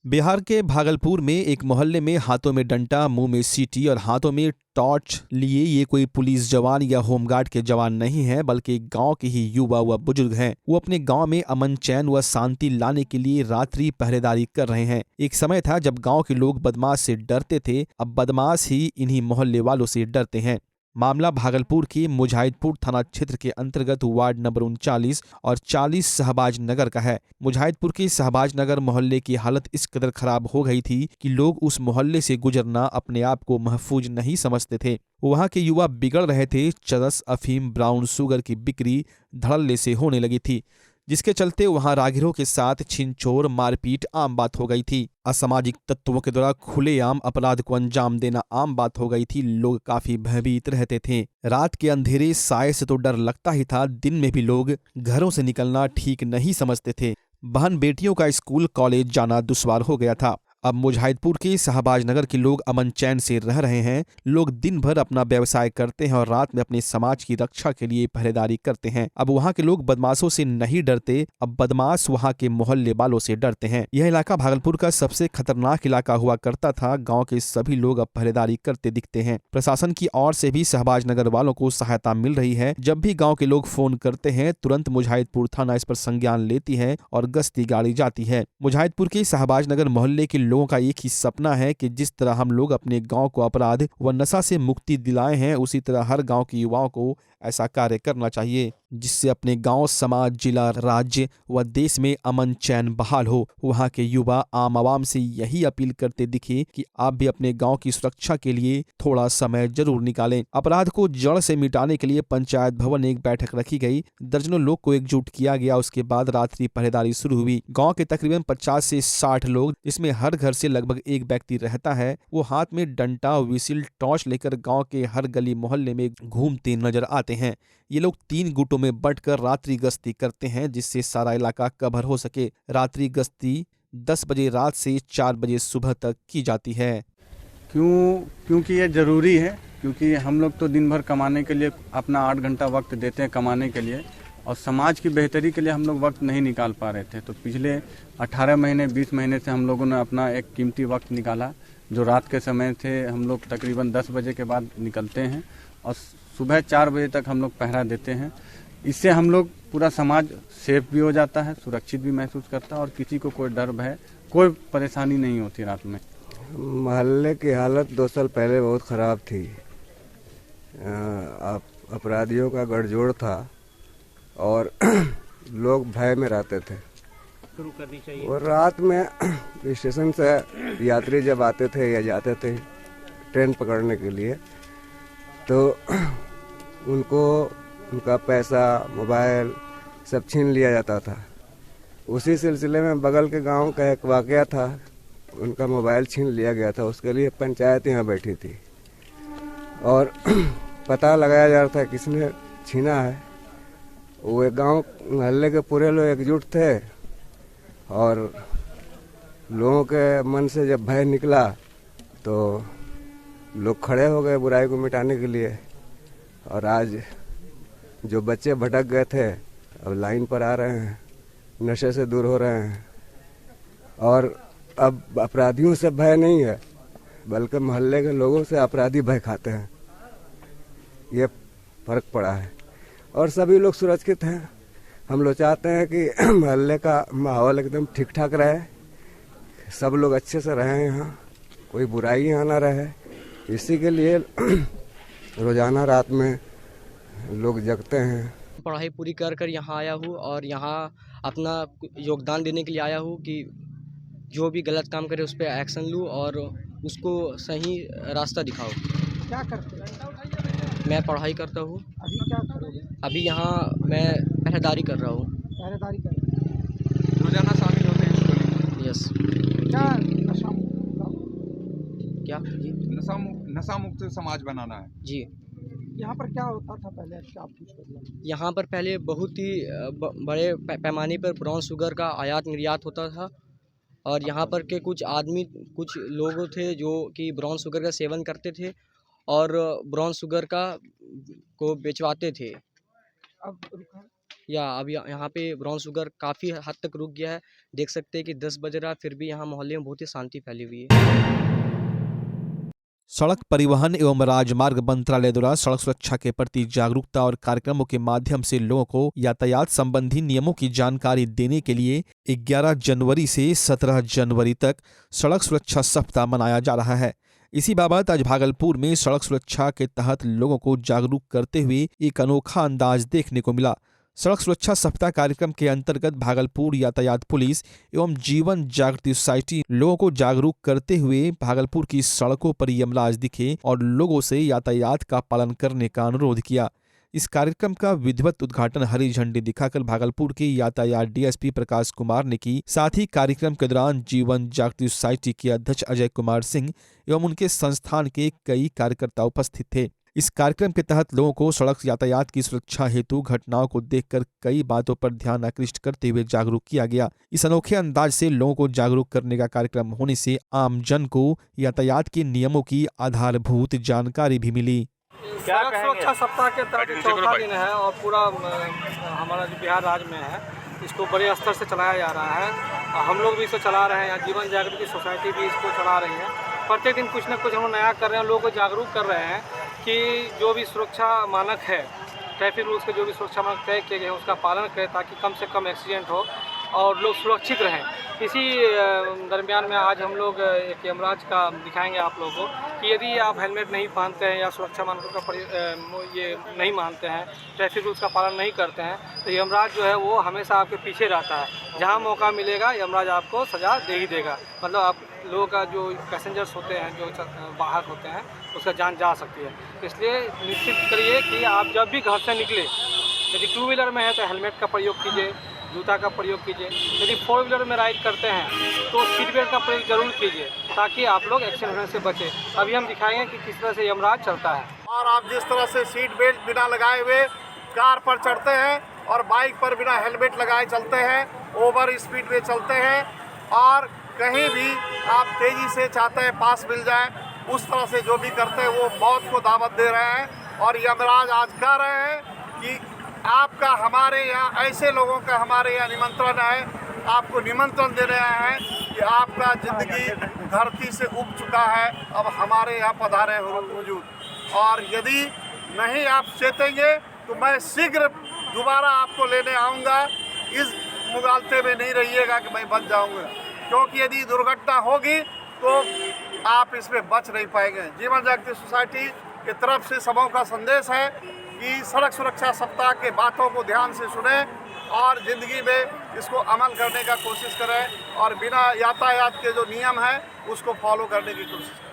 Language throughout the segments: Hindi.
बिहार के भागलपुर में एक मोहल्ले में हाथों में डंडा, मुंह में सीटी और हाथों में टॉर्च लिए ये कोई पुलिस जवान या होमगार्ड के जवान नहीं है, बल्कि गांव के ही युवा व बुजुर्ग हैं। वो अपने गांव में अमन चैन व शांति लाने के लिए रात्रि पहरेदारी कर रहे हैं। एक समय था जब गांव के लोग बदमाश से डरते थे, अब बदमाश ही इन्हीं मोहल्ले वालों से डरते हैं। मामला भागलपुर के मुजाहिदपुर थाना क्षेत्र के अंतर्गत वार्ड नंबर 39 और 40 शहबाज नगर का है। मुजाहिदपुर के शहबाज नगर मोहल्ले की हालत इस कदर खराब हो गई थी कि लोग उस मोहल्ले से गुजरना अपने आप को महफूज नहीं समझते थे। वहां के युवा बिगड़ रहे थे। चरस, अफीम, ब्राउन शुगर की बिक्री धड़ल्ले से होने लगी थी, जिसके चलते वहां राहगीरों के साथ छीन-छोर, मारपीट आम बात हो गई थी। असामाजिक तत्वों के द्वारा खुलेआम अपराध को अंजाम देना आम बात हो गई थी। लोग काफी भयभीत रहते थे। रात के अंधेरे साए से तो डर लगता ही था, दिन में भी लोग घरों से निकलना ठीक नहीं समझते थे। बहन बेटियों का स्कूल कॉलेज जाना दुश्वार हो गया था। अब मुजाहिदपुर के शहबाज नगर के लोग अमन चैन से रह रहे हैं। लोग दिन भर अपना व्यवसाय करते हैं और रात में अपने समाज की रक्षा के लिए पहरेदारी करते हैं। अब वहाँ के लोग बदमाशों से नहीं डरते, अब बदमाश वहाँ के मोहल्ले वालों से डरते हैं। यह इलाका भागलपुर का सबसे खतरनाक इलाका हुआ करता था। गाँव के सभी लोग अब पहरेदारी करते दिखते हैं। प्रशासन की ओर से भी शहबाज नगर वालों को सहायता मिल रही है। जब भी गाँव के लोग फोन करते हैं, तुरंत मुजाहिदपुर थाना इस पर संज्ञान लेती है और गश्ती गाड़ी जाती है। मुजाहिदपुर के शहबाज नगर मोहल्ले के लोगों का एक ही सपना है कि जिस तरह हम लोग अपने गांव को अपराध व नशा से मुक्ति दिलाए हैं, उसी तरह हर गांव के युवाओं को ऐसा कार्य करना चाहिए, जिससे अपने गांव, समाज, जिला, राज्य व देश में अमन चैन बहाल हो। वहां के युवा आम आवाम से यही अपील करते दिखे कि आप भी अपने गांव की सुरक्षा के लिए थोड़ा समय जरूर निकालें। अपराध को जड़ से मिटाने के लिए पंचायत भवन एक बैठक रखी गई। दर्जनों लोग को एकजुट किया गया। उसके बाद रात्रि पहरेदारी शुरू हुई। गाँव के तकरीबन 50 से 60 लोग, जिसमें हर घर से लगभग एक व्यक्ति रहता है, वो हाथ में डंडा, व्हिसिल, टॉर्च लेकर गांव के हर गली मोहल्ले में घूमते नजर आते हैं। ये लोग 3 गुटों में बंटकर रात्रि गश्ती करते हैं, जिससे सारा इलाका कवर हो सके। रात्रि गश्ती 10 बजे रात से 4 बजे सुबह तक की जाती है। क्योंकि ये ज़रूरी है, क्योंकि हम लोग तो दिन भर कमाने के लिए अपना 8 घंटा वक्त देते हैं कमाने के लिए, और समाज की बेहतरी के लिए हम लोग वक्त नहीं निकाल पा रहे थे। तो पिछले 18 महीने 20 महीने से हम लोगों ने अपना एक कीमती वक्त निकाला, जो रात के समय थे। हम लोग तकरीबन 10 बजे के बाद निकलते हैं और सुबह 4 बजे तक हम लोग पहरा देते हैं। इससे हम लोग पूरा समाज सेफ भी हो जाता है, सुरक्षित भी महसूस करता है, और किसी को कोई डर भय, कोई परेशानी नहीं होती रात में। मोहल्ले की हालत 2 साल पहले बहुत ख़राब थी। अपराधियों का गठजोड़ था और लोग भय में रहते थे। शुरू करनी चाहिए। और रात में स्टेशन से यात्री जब आते थे या जाते थे ट्रेन पकड़ने के लिए, तो उनका पैसा, मोबाइल सब छीन लिया जाता था। उसी सिलसिले में बगल के गांव का एक वाकया था, उनका मोबाइल छीन लिया गया था। उसके लिए पंचायत यहाँ बैठी थी और पता लगाया जा रहा था किसने छीना है। वो गांव मोहल्ले के पूरे लोग एकजुट थे और लोगों के मन से जब भय निकला तो लोग खड़े हो गए बुराई को मिटाने के लिए। और आज जो बच्चे भटक गए थे अब लाइन पर आ रहे हैं, नशे से दूर हो रहे हैं, और अब अपराधियों से भय नहीं है, बल्कि मोहल्ले के लोगों से अपराधी भय खाते हैं। ये फर्क पड़ा है और सभी लोग सुरक्षित हैं। हम लोग चाहते हैं कि मोहल्ले का माहौल एकदम ठीक ठाक रहे, सब लोग अच्छे से रहें, यहाँ कोई बुराई यहाँ ना रहे। इसी के लिए रोजाना रात में लोग जगते हैं। पढ़ाई पूरी कर यहाँ आया हूँ और यहाँ अपना योगदान देने के लिए आया हूँ कि जो भी गलत काम करे उस पर एक्शन लूँ और उसको सही रास्ता दिखाओ। क्या करते हैं? मैं पढ़ाई करता हूँ। अभी क्या करोगे? अभी यहाँ मैं पहरेदारी कर रहा हूँ। पहरेदारी कर रहे हैं। रोजाना शामिल होते हैं स्कूलिंग। यस। क्या नशा मुक्त का? क्या जी? नशा मुक्त समाज बनाना है जी। यहाँ पर क्या होता था पहले, क्या कुछ बदला? यहाँ पर पहले बहुत ही बड़े पैमाने पर ब्राउन शुगर का आयात निर्यात होता था और यहाँ पर के कुछ लोग थे जो कि ब्राउन शुगर का सेवन करते थे और ब्राउन शुगर को बेचवाते थे। अब रुका या अभी यहाँ पे ब्राउन शुगर काफ़ी हद तक रुक गया है। देख सकते हैं कि 10 बज रहा है, फिर भी यहाँ मोहल्ले में बहुत ही शांति फैली हुई है। सड़क परिवहन एवं राजमार्ग मंत्रालय द्वारा सड़क सुरक्षा के प्रति जागरूकता और कार्यक्रमों के माध्यम से लोगों को यातायात संबंधी नियमों की जानकारी देने के लिए 11 जनवरी से 17 जनवरी तक सड़क सुरक्षा सप्ताह मनाया जा रहा है। इसी बाबत आज भागलपुर में सड़क सुरक्षा के तहत लोगों को जागरूक करते हुए एक अनोखा अंदाज देखने को मिला। सड़क सुरक्षा सप्ताह कार्यक्रम के अंतर्गत भागलपुर यातायात पुलिस एवं जीवन जागृति सोसाइटी लोगों को जागरूक करते हुए भागलपुर की सड़कों पर यमराज दिखे और लोगों से यातायात का पालन करने का अनुरोध किया। इस कार्यक्रम का विधिवत उद्घाटन हरी झंडी दिखाकर भागलपुर के यातायात डीएसपी प्रकाश कुमार ने की। साथ ही कार्यक्रम के दौरान जीवन जागृति सोसाइटी के अध्यक्ष अजय कुमार सिंह एवं उनके संस्थान के कई कार्यकर्ता उपस्थित थे। इस कार्यक्रम के तहत लोगों को सड़क यातायात की सुरक्षा हेतु घटनाओं को देखकर कई बातों पर ध्यान आकृष्ट करते हुए जागरूक किया गया। इस अनोखे अंदाज से लोगों को जागरूक करने का कार्यक्रम होने से आम जन को यातायात के नियमों की आधारभूत जानकारी भी मिली। सड़क सुरक्षा सप्ताह के तहत चौथा दिन है और पूरा हमारा जो बिहार राज्य में है इसको बड़े स्तर से चलाया जा रहा है। हम लोग भी इसको चला रहे हैं, जीवन जागृति सोसाइटी भी इसको चला रही है। प्रत्येक दिन कुछ न कुछ हम लोग नया कर रहे हैं, लोगों को जागरूक कर रहे हैं कि जो भी सुरक्षा मानक है, ट्रैफिक रूल्स के जो भी सुरक्षा मानक तय किए गए हैं उसका पालन करें ताकि कम से कम एक्सीडेंट हो और लोग सुरक्षित रहें। इसी दरमियान में आज हम लोग एक यमराज का दिखाएंगे आप लोगों को कि यदि आप हेलमेट नहीं पहनते हैं या सुरक्षा मानकों का ये नहीं मानते हैं, ट्रैफिक रूल्स का पालन नहीं करते हैं, तो यमराज जो है वो हमेशा आपके पीछे रहता है। जहां मौका मिलेगा यमराज आपको सज़ा दे ही देगा। मतलब आप लोगों का जो पैसेंजर्स होते हैं, जो वाहक होते हैं, उसका जान जा सकती है। इसलिए निश्चित करिए कि आप जब भी घर से निकले, यदि 2 व्हीलर में है तो हेलमेट का प्रयोग कीजिए, जूता का प्रयोग कीजिए। यदि 4 व्हीलर में राइड करते हैं तो सीट बेल्ट का प्रयोग जरूर कीजिए ताकि आप लोग एक्सीडेंट होने से बचें। अभी हम दिखाएंगे कि किस तरह से यमराज चलता है। और आप जिस तरह से सीट बेल्ट बिना लगाए हुए कार पर चढ़ते हैं और बाइक पर बिना हेलमेट लगाए चलते हैं, ओवर स्पीड में चलते हैं और कहीं भी आप तेज़ी से चाहते हैं पास मिल जाए, उस तरह से जो भी करते हैं वो मौत को दावत दे रहे हैं। और यमराज आज कह रहे हैं कि आपका हमारे यहाँ ऐसे लोगों का हमारे यहाँ निमंत्रण है, आपको निमंत्रण दे रहे हैं कि आपका ज़िंदगी धरती से उग चुका है, अब हमारे यहाँ पधारे हुजूर। और यदि नहीं आप चेतेंगे तो मैं शीघ्र दोबारा आपको लेने आऊँगा। इस मुगालते में नहीं रहिएगा कि मैं बच जाऊँगा, क्योंकि यदि दुर्घटना होगी तो आप इसमें बच नहीं पाएंगे। जीवन जागृति सोसाइटी की तरफ से सबों का संदेश है कि सड़क सुरक्षा सप्ताह के बातों को ध्यान से सुने और ज़िंदगी में इसको अमल करने का कोशिश करें और बिना यातायात के जो नियम है उसको फॉलो करने की कोशिश करें।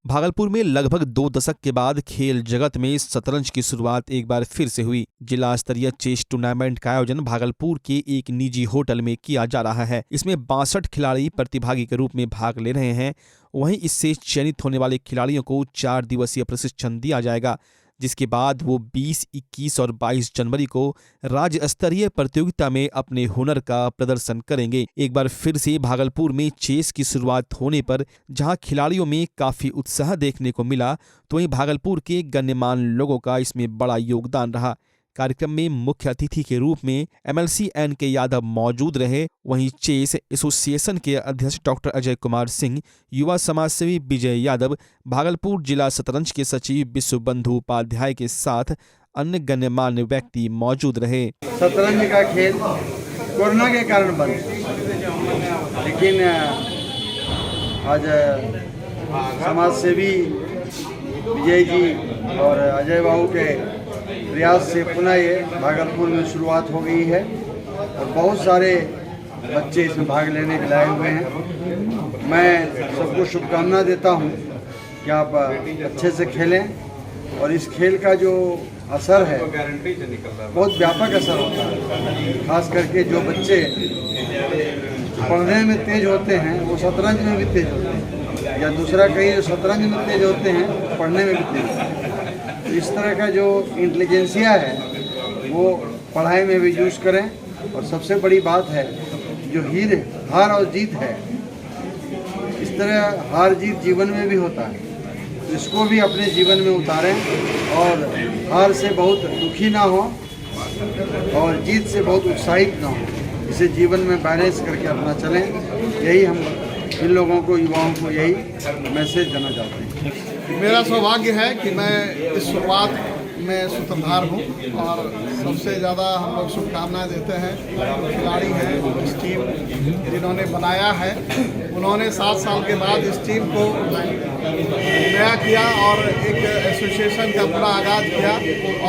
भागलपुर में लगभग 2 दशक के बाद खेल जगत में शतरंज की शुरुआत एक बार फिर से हुई। जिला स्तरीय चेस टूर्नामेंट का आयोजन भागलपुर के एक निजी होटल में किया जा रहा है। इसमें 62 खिलाड़ी प्रतिभागी के रूप में भाग ले रहे हैं। वहीं इससे चयनित होने वाले खिलाड़ियों को 4 दिवसीय प्रशिक्षण दिया जाएगा, जिसके बाद वो 20, 21 और 22 जनवरी को राज्य स्तरीय प्रतियोगिता में अपने हुनर का प्रदर्शन करेंगे। एक बार फिर से भागलपुर में चेस की शुरुआत होने पर जहां खिलाड़ियों में काफी उत्साह देखने को मिला, तो वहीं भागलपुर के गण्यमान्य लोगों का इसमें बड़ा योगदान रहा। कार्यक्रम में मुख्य अतिथि के रूप में MLC NK यादव मौजूद रहे। वहीं चेस एसोसिएशन के अध्यक्ष डॉक्टर अजय कुमार सिंह, युवा समाजसेवी विजय यादव, भागलपुर जिला शतरंज के सचिव विश्व बंधु उपाध्याय के साथ अन्य गण्यमान्य व्यक्ति मौजूद रहे। शतरंज का खेल कोरोना के कारण बंद, लेकिन आज समाजसेवी विजय जी और अजय बाबू के प्रयास से पुनः ये भागलपुर में शुरुआत हो गई है और बहुत सारे बच्चे इसमें भाग लेने के लाए हुए हैं। मैं सबको शुभकामना देता हूं कि आप अच्छे से खेलें और इस खेल का जो असर है बहुत व्यापक असर होता है। खास करके जो बच्चे पढ़ने में तेज होते हैं वो शतरंज में भी तेज होते हैं, या दूसरा कहीं जो शतरंज में तेज होते हैं पढ़ने में भी तेज होते हैं। तो इस तरह का जो इंटेलिजेंसिया है वो पढ़ाई में भी यूज़ करें। और सबसे बड़ी बात है जो हार और जीत है, इस तरह हार जीत जीवन में भी होता है, तो इसको भी अपने जीवन में उतारें और हार से बहुत दुखी ना हो और जीत से बहुत उत्साहित ना हो, इसे जीवन में बैलेंस करके अपना चलें। यही हम इन लोगों को, युवाओं को यही मैसेज देना चाहते हैं। मेरा सौभाग्य है कि मैं इस शुरुआत में सूत्रधार हूँ और सबसे ज़्यादा हम लोग शुभकामनाएं देते हैं खिलाड़ी हैं, इस टीम जिन्होंने बनाया है, उन्होंने 7 साल के बाद इस टीम को नया किया और एक एसोसिएशन का पूरा आगाज़ किया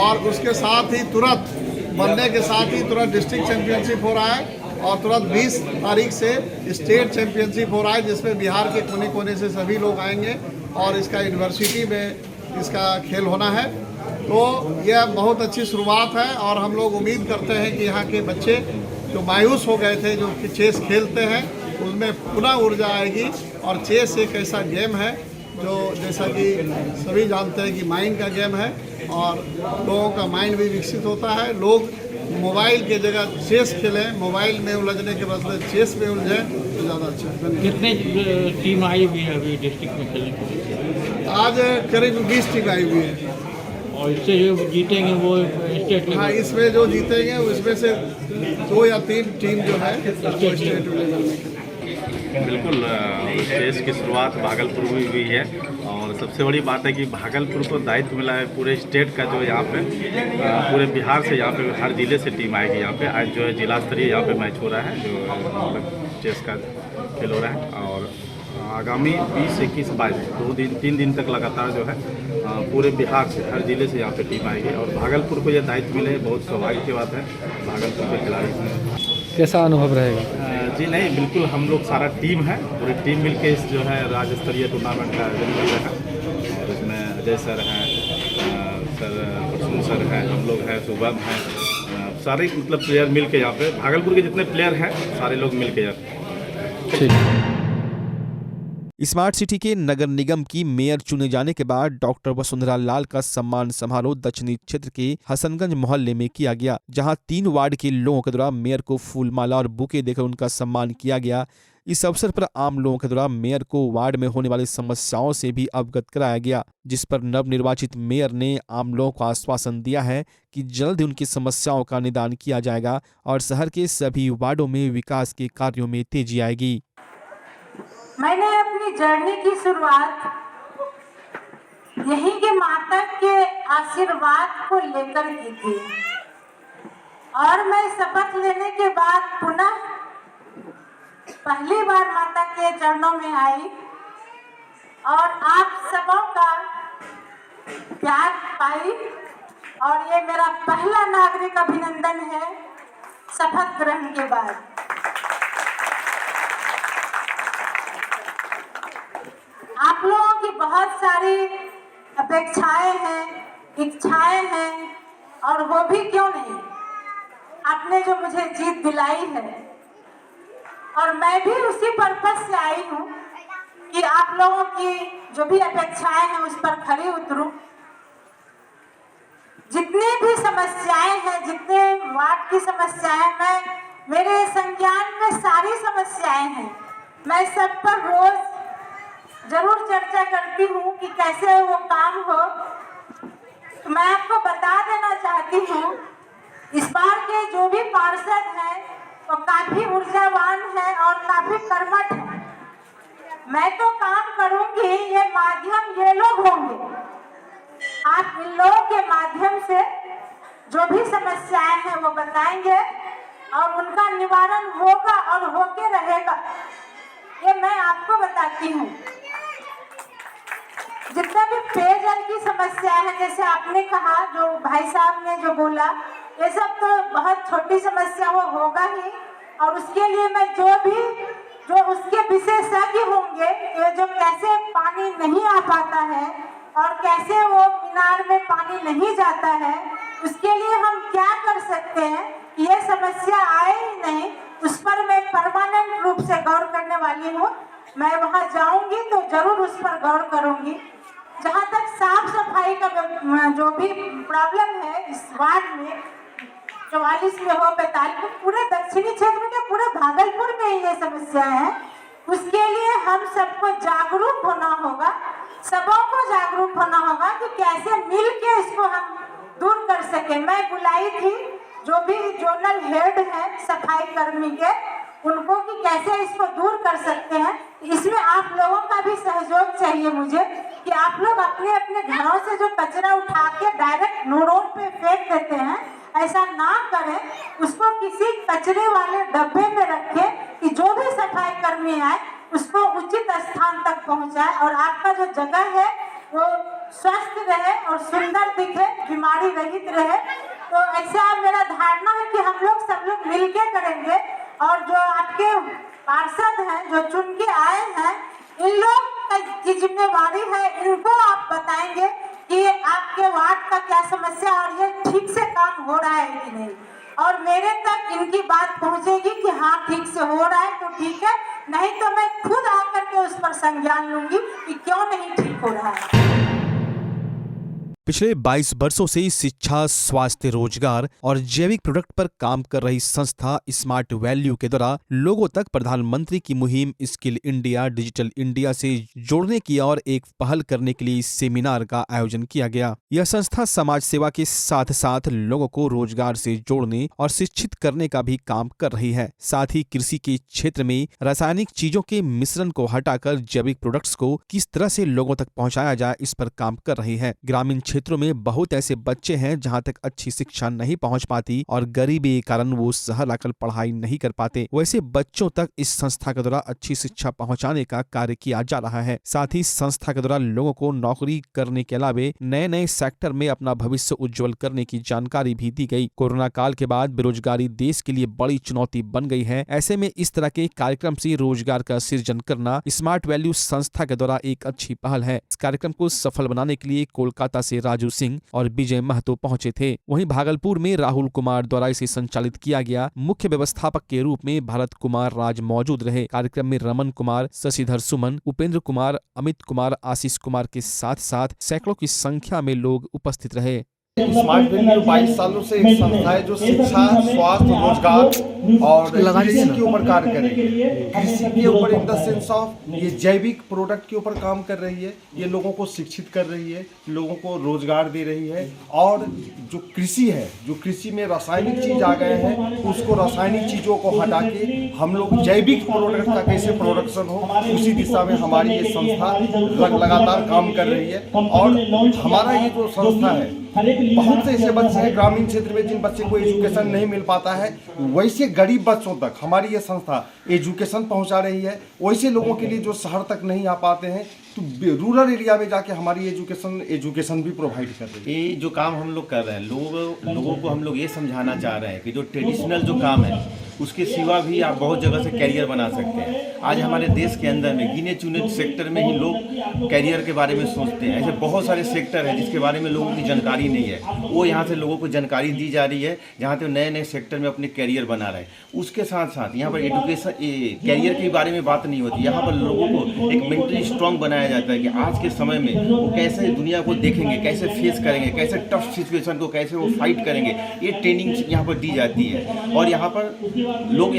और उसके साथ ही तुरंत बनने के साथ ही तुरंत डिस्ट्रिक्ट चैंपियनशिप हो रहा है और तुरंत 20 तारीख से स्टेट चैंपियनशिप हो रहा है, जिसमें बिहार के कोने कोने से सभी लोग आएंगे और इसका यूनिवर्सिटी में इसका खेल होना है। तो यह बहुत अच्छी शुरुआत है और हम लोग उम्मीद करते हैं कि यहाँ के बच्चे जो मायूस हो गए थे, जो कि चेस खेलते हैं, उसमें पुनः ऊर्जा आएगी। और चेस एक ऐसा गेम है जो जैसा कि सभी जानते हैं कि माइंड का गेम है और लोगों का माइंड भी विकसित होता है। लोग मोबाइल के जगह चेस खेलें, मोबाइल में उलझने के बदले चेस में उलझें तो ज़्यादा अच्छा है। कितने टीम आई हुई है अभी डिस्ट्रिक्ट में खेलने के लिए? आज करीब 20 टीम आई हुई है और इससे जो जीतेंगे वो स्टेट लेवल? हाँ, इसमें जो जीतेंगे उसमें से 2 या 3 टीम जो है वो स्टेट लेवल में। बिल्कुल, चेस की शुरुआत भागलपुर में हुई है और सबसे बड़ी बात है कि भागलपुर को दायित्व मिला है पूरे स्टेट का, जो यहाँ पे पूरे बिहार से यहाँ पे हर ज़िले से टीम आएगी। यहाँ पे आज जो है जिला स्तरीय यहाँ पे मैच हो रहा है, जो मतलब चेस का खेल हो रहा है और आगामी 20, 21, 22 3 दिन तक लगातार जो है पूरे बिहार से हर ज़िले से यहाँ पे टीम आएगी और भागलपुर को यह दायित्व मिले, बहुत सौभाग्य की बात है भागलपुर के खिलाड़ी। कैसा अनुभव रहेगा? जी नहीं, बिल्कुल हम लोग सारा टीम है, पूरी टीम मिलके इस जो है राज्य स्तरीय टूर्नामेंट का आयोजन कर रहे हैं और इसमें अजय सर हैं, सर प्रसून सर हैं, हम लोग हैं, शुभम हैं, सारे मतलब प्लेयर मिलके यहाँ पे भागलपुर के जितने प्लेयर हैं सारे लोग मिलके यहाँ। ठीक। स्मार्ट सिटी के नगर निगम की मेयर चुने जाने के बाद डॉक्टर वसुंधरा लाल का सम्मान समारोह दक्षिणी क्षेत्र के हसनगंज मोहल्ले में किया गया, जहां 3 वार्ड के लोगों के द्वारा मेयर को फूलमाला और बुके देकर उनका सम्मान किया गया। इस अवसर पर आम लोगों के द्वारा मेयर को वार्ड में होने वाली समस्याओं से भी अवगत कराया गया, जिस पर नवनिर्वाचित मेयर ने आम लोगों को आश्वासन दिया है कि जल्द ही उनकी समस्याओं का निदान किया जाएगा और शहर के सभी वार्डों में विकास के कार्यों में तेजी आएगी। मैंने अपनी जर्नी की शुरुआत यहीं के माता के आशीर्वाद को लेकर की थी और मैं शपथ लेने के बाद पुनः पहली बार माता के चरणों में आई और आप सबों का प्यार पाई और ये मेरा पहला नागरिक अभिनंदन है शपथ ग्रहण के बाद। आप लोगों की बहुत सारी अपेक्षाएं हैं, इच्छाएं हैं और वो भी क्यों नहीं, आपने जो मुझे जीत दिलाई है और मैं भी उसी पर्पस से आई हूँ कि आप लोगों की जो भी अपेक्षाएं हैं उस पर खरी उतरूं। जितनी भी समस्याएं हैं, जितने वार्ड की समस्याएं, मेरे संज्ञान में सारी समस्याएं हैं, मैं सब पर रोज जरूर चर्चा करती हूँ कि कैसे वो काम हो। तो मैं आपको बता देना चाहती हूँ, इस बार के जो भी पार्षद हैं वो काफी ऊर्जावान है और काफी कर्मठ है। मैं तो काम करूंगी, ये माध्यम ये लोग होंगे। आप इन लोगों के माध्यम से जो भी समस्याएं हैं वो बताएंगे और उनका निवारण होगा और होके रहेगा, ये मैं आपको बताती हूँ। जितना भी पेयजल की समस्या है, जैसे आपने कहा, जो भाई साहब ने जो बोला, ये सब तो बहुत छोटी समस्या वो होगा ही और उसके लिए मैं जो उसके विशेषज्ञ होंगे, ये जो कैसे पानी नहीं आ पाता है और कैसे वो मीनार में पानी नहीं जाता है, उसके लिए हम क्या कर सकते हैं, ये समस्या आए ही नहीं, उस पर मैं परमानेंट रूप से गौर करने वाली हूँ। मैं वहाँ जाऊँगी तो जरूर उस पर गौर करूँगी। जहाँ तक साफ सफाई का जो भी प्रॉब्लम है इस वार्ड में, 44 में हो, 45 में, पूरे दक्षिणी क्षेत्र में, पूरे भागलपुर में ये समस्या है। उसके लिए हम सबको जागरूक होना होगा, सबों को जागरूक होना होगा कि कैसे मिल के इसको हम दूर कर सके। मैं बुलाई थी जो भी जोनल हेड है सफाई कर्मी के, उनको कि कैसे इसको दूर कर सकते हैं। इसमें आप लोगों का भी सहयोग चाहिए मुझे, कि आप लोग अपने अपने घरों से जो कचरा उठा के डायरेक्ट रोड पे फेंक देते हैं, ऐसा ना करें, उसको किसी कचरे वाले डब्बे में रखें कि जो भी सफाई कर्मी आए उसको उचित स्थान तक पहुंचाए और आपका जो जगह है वो स्वस्थ रहे और सुंदर दिखे, बीमारी रहित रहे। तो ऐसा मेरा धारणा है कि हम लोग सब लोग मिलके करेंगे। और जो आपके पार्षद हैं जो चुन के आए हैं, इन लोग की जिम्मेवारी है, इनको आप बताएंगे कि आपके वार्ड का क्या समस्या और ये ठीक से काम हो रहा है कि नहीं, और मेरे तक इनकी बात पहुंचेगी कि हाँ ठीक से हो रहा है तो ठीक है, नहीं तो मैं खुद आकर के उस पर संज्ञान लूंगी कि क्यों नहीं ठीक हो रहा है। पिछले 22 वर्षों से शिक्षा, स्वास्थ्य, रोजगार और जैविक प्रोडक्ट पर काम कर रही संस्था स्मार्ट वैल्यू के द्वारा लोगों तक प्रधानमंत्री की मुहिम स्किल इंडिया, डिजिटल इंडिया से जोड़ने की और एक पहल करने के लिए इस सेमिनार का आयोजन किया गया। यह संस्था समाज सेवा के साथ साथ लोगों को रोजगार से जोड़ने और शिक्षित करने का भी काम कर रही है। साथ ही कृषि के क्षेत्र में रासायनिक चीजों के मिश्रण को हटाकर जैविक प्रोडक्ट्स को किस तरह से लोगों तक पहुँचाया जाए, इस पर काम कर रही है। ग्रामीण क्षेत्रों में बहुत ऐसे बच्चे हैं जहां तक अच्छी शिक्षा नहीं पहुंच पाती और गरीबी के कारण वो शहर लाकर पढ़ाई नहीं कर पाते। वैसे बच्चों तक इस संस्था के द्वारा अच्छी शिक्षा पहुंचाने का कार्य किया जा रहा है। साथ ही संस्था के द्वारा लोगों को नौकरी करने के अलावे नए नए सेक्टर में अपना भविष्य उज्जवल करने की जानकारी भी दी गई। कोरोना काल के बाद बेरोजगारी देश के लिए बड़ी चुनौती बन गई है। ऐसे में इस तरह के कार्यक्रम से रोजगार का सृजन करना स्मार्ट वैल्यू संस्था के द्वारा एक अच्छी पहल है। इस कार्यक्रम को सफल बनाने के लिए कोलकाता से राजू सिंह और विजय महतो पहुंचे थे। वहीं भागलपुर में राहुल कुमार द्वारा इसे संचालित किया गया। मुख्य व्यवस्थापक के रूप में भरत कुमार राज मौजूद रहे। कार्यक्रम में रमन कुमार, शशिधर सुमन, उपेंद्र कुमार, अमित कुमार, आशीष कुमार के साथ साथ सैकड़ों की संख्या में लोग उपस्थित रहे। स्मार्ट वैल्यू 22 सालों से एक संस्था है जो शिक्षा, स्वास्थ्य, रोजगार और कृषि के ऊपर कार्य कर रही है। कृषि के ऊपर इन द सेंस ऑफ ये जैविक प्रोडक्ट के ऊपर काम कर रही है। ये लोगों को शिक्षित कर रही है, लोगों को रोजगार दे रही है। और जो कृषि है, जो कृषि में रासायनिक चीज आ गए हैं, उसको रासायनिक चीजों को हटा के हम लोग जैविक प्रोडक्ट का कैसे प्रोडक्शन हो, उसी दिशा में हमारी ये संस्था लगातार काम कर रही है। और हमारा ये जो संस्था है, बहुत से ऐसे बच्चे हैं ग्रामीण क्षेत्र में जिन बच्चे को एजुकेशन नहीं मिल पाता है, वैसे गरीब बच्चों तक हमारी ये संस्था एजुकेशन पहुंचा रही है। वैसे लोगों के लिए जो शहर तक नहीं आ पाते हैं, तो रूरल एरिया में जाके हमारी एजुकेशन भी प्रोवाइड कर रही है। ये जो काम हम लोग कर रहे हैं, लोगों को हम लोग ये समझाना चाह रहे हैं कि जो ट्रेडिशनल जो काम है उसके सिवा भी आप बहुत जगह से कैरियर बना सकते हैं। आज हमारे देश के अंदर में गिने चुने सेक्टर में ही लोग कैरियर के बारे में सोचते हैं। ऐसे बहुत सारे सेक्टर हैं जिसके बारे में लोगों की जानकारी नहीं है, वो यहाँ से लोगों को जानकारी दी जा रही है, जहाँ पे नए नए सेक्टर में अपने कैरियर बना रहे हैं। उसके साथ साथ यहाँ पर एजुकेशन कैरियर के बारे में बात नहीं होती। यहाँ पर लोगों को एक मेंटली स्ट्रॉन्ग बनाया जाता है कि आज के समय में वो कैसे दुनिया को देखेंगे, कैसे फेस करेंगे, कैसे टफ सिचुएशन को कैसे वो फाइट करेंगे, ये ट्रेनिंग यहाँ पर दी जाती है। और यहाँ पर लोग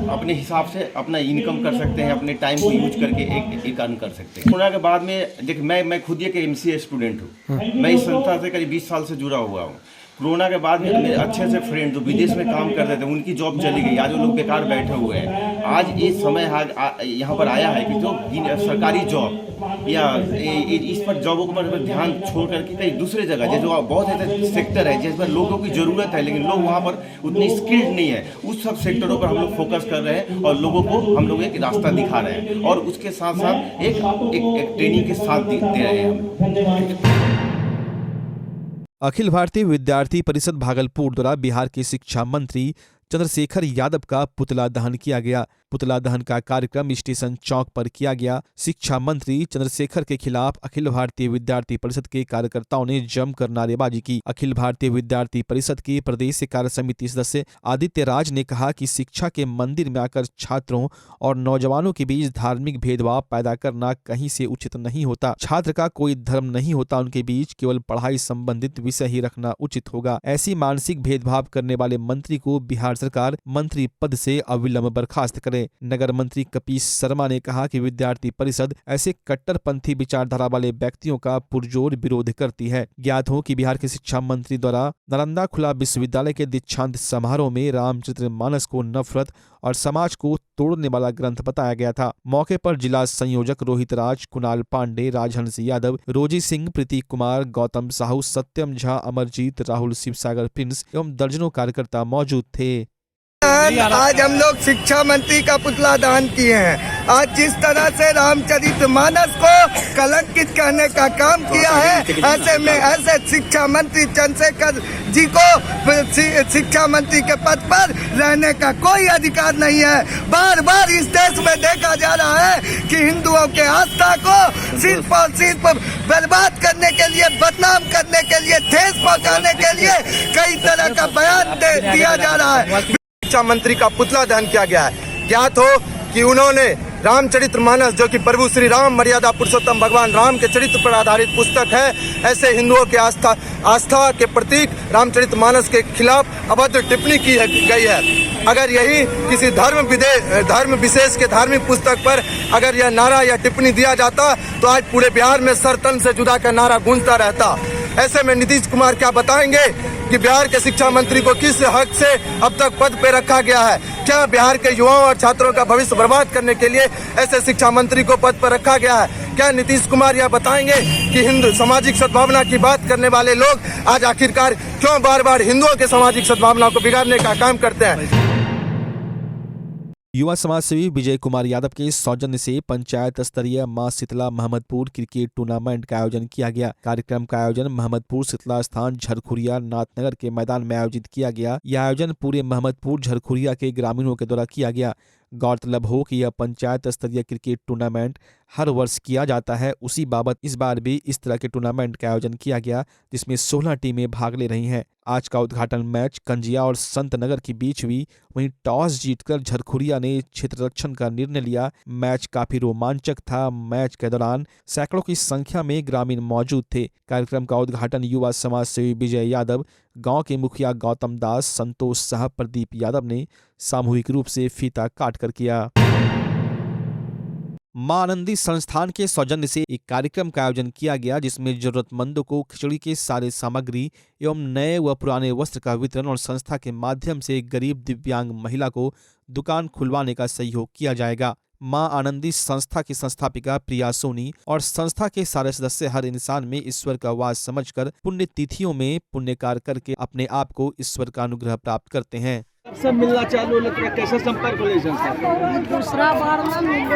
अपने हिसाब से अपना इनकम कर सकते हैं, अपने टाइम को यूज करके एक अर्न कर सकते हैं। कोरोना के बाद में देख मैं खुद एक MCA स्टूडेंट हूँ। मैं इस संस्था से करीब 20 साल से जुड़ा हुआ हूँ। कोरोना के बाद में मेरे अच्छे से फ्रेंड जो विदेश में काम करते थे, उनकी जॉब चली गई। आज वो लोग बेकार बैठे हुए हैं। आज ये समय यहाँ पर आया है कि जो सरकारी जॉब या इस पर जॉबों पर ध्यान छोड़ करके कहीं दूसरे जगह जो बहुत ऐसे सेक्टर है जिस पर लोगों की ज़रूरत है लेकिन लोग वहाँ पर उतनी स्किल्ड नहीं है, उस सब सेक्टरों पर हम लोग फोकस कर रहे हैं और लोगों को हम लोग एक रास्ता दिखा रहे हैं और उसके साथ साथ एक ट्रेनिंग के साथ दे रहे हैं। अखिल भारतीय विद्यार्थी परिषद भागलपुर द्वारा बिहार के शिक्षा मंत्री चंद्रशेखर यादव का पुतला दहन किया गया। पुतला दहन का कार्यक्रम स्टेशन चौक पर किया गया। शिक्षा मंत्री चंद्रशेखर के खिलाफ अखिल भारतीय विद्यार्थी परिषद के कार्यकर्ताओं ने जमकर नारेबाजी की। अखिल भारतीय विद्यार्थी परिषद के प्रदेश कार्य समिति सदस्य आदित्य राज ने कहा कि शिक्षा के मंदिर में आकर छात्रों और नौजवानों के बीच धार्मिक भेदभाव पैदा करना कहीं से उचित नहीं होता। छात्र का कोई धर्म नहीं होता, उनके बीच केवल पढ़ाई संबंधित विषय ही रखना उचित होगा। ऐसी मानसिक भेदभाव करने वाले मंत्री को बिहार सरकार मंत्री पद से अविलंब बर्खास्त करे। गए। नगर मंत्री कपीस शर्मा ने कहा कि विद्यार्थी परिषद ऐसे कट्टरपंथी विचारधारा वाले व्यक्तियों का पुरजोर विरोध करती है। ज्ञात हो कि बिहार के शिक्षा मंत्री द्वारा नालंदा खुला विश्वविद्यालय के दीक्षांत समारोह में रामचरितमानस को नफरत और समाज को तोड़ने वाला ग्रंथ बताया गया था। मौके पर जिला संयोजक रोहित राज, कुणाल पांडे, राजहंस यादव, रोजी सिंह, प्रतीक कुमार, गौतम साहू, सत्यम झा, अमरजीत, राहुल, शिवसागर प्रिंस एवं दर्जनों कार्यकर्ता मौजूद थे। आज हम लोग शिक्षा मंत्री का पुतला दहन किए हैं। आज जिस तरह से रामचरितमानस को कलंकित करने का काम किया है, ऐसे में ऐसे शिक्षा मंत्री चंद्रशेखर जी को शिक्षा मंत्री के पद पर रहने का कोई अधिकार नहीं है। बार बार इस देश में देखा जा रहा है कि हिंदुओं के आस्था को सिर्फ और सिर्फ बर्बाद करने के लिए, बदनाम करने के लिए, ठेस पहुंचाने के लिए कई तरह का बयान दिया जा रहा है। शिक्षा मंत्री का पुतला दहन किया गया है। ज्ञात हो कि उन्होंने रामचरितमानस, जो कि प्रभु श्री राम मर्यादा पुरुषोत्तम भगवान राम के चरित्र पर आधारित पुस्तक है, ऐसे हिंदुओं के आस्था के प्रतीक रामचरितमानस के खिलाफ अभद्र टिप्पणी की गई है। अगर यही किसी धर्म विशेष के धार्मिक पुस्तक पर अगर यह नारा या टिप्पणी दिया जाता तो आज पूरे बिहार में सर तन से जुदा का नारा गूंजता रहता। ऐसे में नीतीश कुमार क्या बताएंगे कि बिहार के शिक्षा मंत्री को किस हक से अब तक पद पे रखा गया है? क्या बिहार के युवाओं और छात्रों का भविष्य बर्बाद करने के लिए ऐसे शिक्षा मंत्री को पद पर रखा गया है? क्या नीतीश कुमार यह बताएंगे कि हिंदू सामाजिक सद्भावना की बात करने वाले लोग आज आखिरकार क्यों बार बार हिंदुओं के सामाजिक सद्भावना को बिगाड़ने का काम करते हैं? युवा समाज सेवी विजय कुमार यादव के सौजन्य से पंचायत स्तरीय मां शीतला महमदपुर क्रिकेट टूर्नामेंट का आयोजन किया गया। कार्यक्रम का आयोजन महमदपुर शीतला स्थान झरखुरिया नाथनगर के मैदान में आयोजित किया गया। यह आयोजन पूरे महमदपुर झरखुरिया के ग्रामीणों के द्वारा किया गया। गौरतलब हो कि यह पंचायत स्तरीय क्रिकेट टूर्नामेंट हर वर्ष किया जाता है। उसी बाबत इस बार भी इस तरह के टूर्नामेंट का आयोजन किया गया, जिसमें 16 टीमें भाग ले रही हैं। आज का उद्घाटन मैच कंजिया और संत नगर के बीच हुई। वहीं टॉस जीतकर झरखुरिया ने क्षेत्र रक्षण का निर्णय लिया। मैच काफी रोमांचक था। मैच के दौरान सैकड़ों की संख्या में ग्रामीण मौजूद थे। कार्यक्रम का उद्घाटन युवा समाज सेवी विजय यादव, गांव के मुखिया गौतम दास, संतोष साह, प्रदीप यादव ने सामूहिक रूप से फीता काटकर किया। मां आनंदी संस्थान के सौजन्य से एक कार्यक्रम का आयोजन किया गया, जिसमें जरूरतमंदों को खिचड़ी के सारे सामग्री एवं नए व पुराने वस्त्र का वितरण और संस्था के माध्यम से गरीब दिव्यांग महिला को दुकान खुलवाने का सहयोग किया जाएगा। मां आनंदी संस्था की संस्थापिका प्रिया सोनी और संस्था के सारे सदस्य हर इंसान में ईश्वर का वास समझकर पुण्य तिथियों में पुण्य कार्य करके अपने आप को ईश्वर का अनुग्रह प्राप्त करते हैं। सब मिलना चालू होगा, कैसे संपर्क हो दूसरा बार में मिल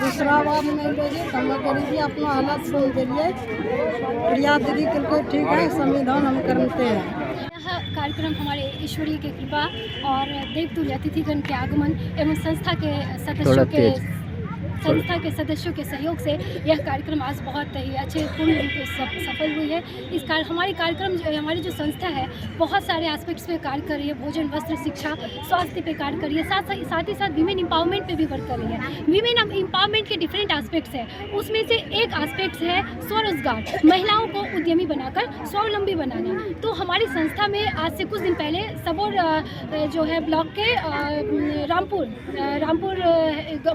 दूसरा बार में गरीबी अपना हालत सुन के लिए प्रिया दीदी करके ठीक है, संविधान हम करते हैं। यह कार्यक्रम हमारे ईश्वरीय की कृपा और देवतुल्य अतिथिगण के आगमन एवं संस्था के सदस्यों के सहयोग से यह कार्यक्रम आज बहुत ही अच्छे पूर्ण रूप से सफल हुई है। इस हमारी जो संस्था है बहुत सारे एस्पेक्ट्स पे कार्य कर रही है। भोजन, वस्त्र, शिक्षा, स्वास्थ्य पे कार्य कर रही है। साथ ही साथ वीमेन एम्पावरमेंट पे भी वर्क कर रही है। वीमेन एम्पावरमेंट के डिफरेंट एस्पेक्ट्स हैं, उसमें से एक एस्पेक्ट है स्वरोजगार, महिलाओं को उद्यमी बनाकर स्वावलंबी बनाना। तो हमारी संस्था में आज से कुछ दिन पहले सबौर जो है ब्लॉक के रामपुर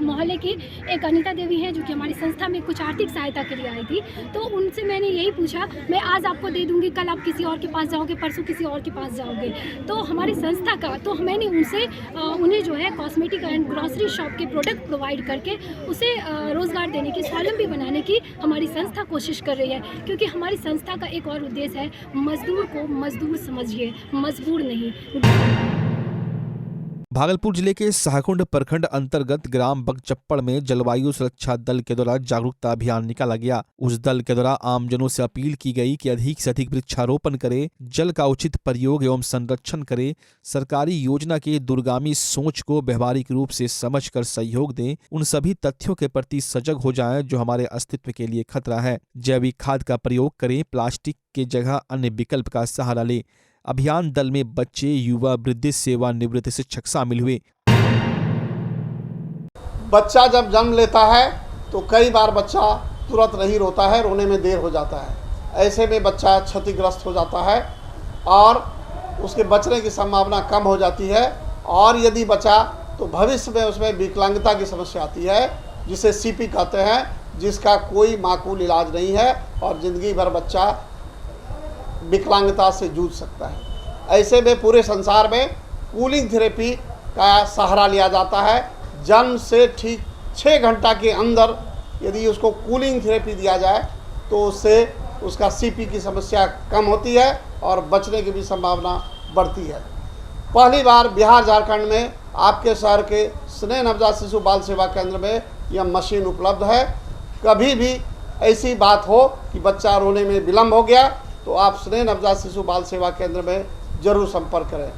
मोहल्ले की एक अनीता देवी हैं, जो कि हमारी संस्था में कुछ आर्थिक सहायता के लिए आई थी। तो उनसे मैंने यही पूछा, मैं आज आपको दे दूंगी, कल आप किसी और के पास जाओगे, परसों किसी और के पास जाओगे। तो हमारी संस्था का तो मैंने उन्हें जो है कॉस्मेटिक एंड ग्रॉसरी शॉप के प्रोडक्ट प्रोवाइड करके उसे रोज़गार देने की, स्वावलंबी बनाने की हमारी संस्था कोशिश कर रही है। क्योंकि हमारी संस्था का एक और उद्देश्य है, मजदूर को मजदूर समझिए, मजबूर नहीं। भागलपुर जिले के शाहकुंड प्रखंड अंतर्गत ग्राम बगचप्पड़ में जलवायु सुरक्षा दल के द्वारा जागरूकता अभियान निकाला गया। उस दल के द्वारा आमजनों से अपील की गई कि अधिक से अधिक वृक्षारोपण करें, जल का उचित प्रयोग एवं संरक्षण करें, सरकारी योजना के दूरगामी सोच को व्यवहारिक रूप से समझकर सहयोग दें, उन सभी तथ्यों के प्रति सजग हो जाएं जो हमारे अस्तित्व के लिए खतरा है। जैविक खाद का प्रयोग करें, प्लास्टिक के जगह अन्य विकल्प का सहारा लें। अभियान दल में बच्चे, युवा, वृद्ध, सेवानिवृत्त शिक्षक शामिल हुए। बच्चा जब जन्म लेता है तो कई बार बच्चा तुरंत नहीं रोता है, रोने में देर हो जाता है। ऐसे में बच्चा क्षतिग्रस्त हो जाता है और उसके बचने की संभावना कम हो जाती है। और यदि बचा तो भविष्य में उसमें विकलांगता की समस्या आती है, जिसे सीपी कहते हैं, जिसका कोई माकूल इलाज नहीं है और ज़िंदगी भर बच्चा विकलांगता से जूझ सकता है। ऐसे में पूरे संसार में कूलिंग थेरेपी का सहारा लिया जाता है। जन्म से ठीक 6 घंटा के अंदर यदि उसको कूलिंग थेरेपी दिया जाए तो उससे उसका सीपी की समस्या कम होती है और बचने की भी संभावना बढ़ती है। पहली बार बिहार झारखंड में आपके शहर के स्नेह नवजात शिशु बाल सेवा केंद्र में यह मशीन उपलब्ध है। कभी भी ऐसी बात हो कि बच्चा रोने में विलम्ब हो गया तो आप स्नेह नवजात शिशु बाल सेवा केंद्र में ज़रूर संपर्क करें।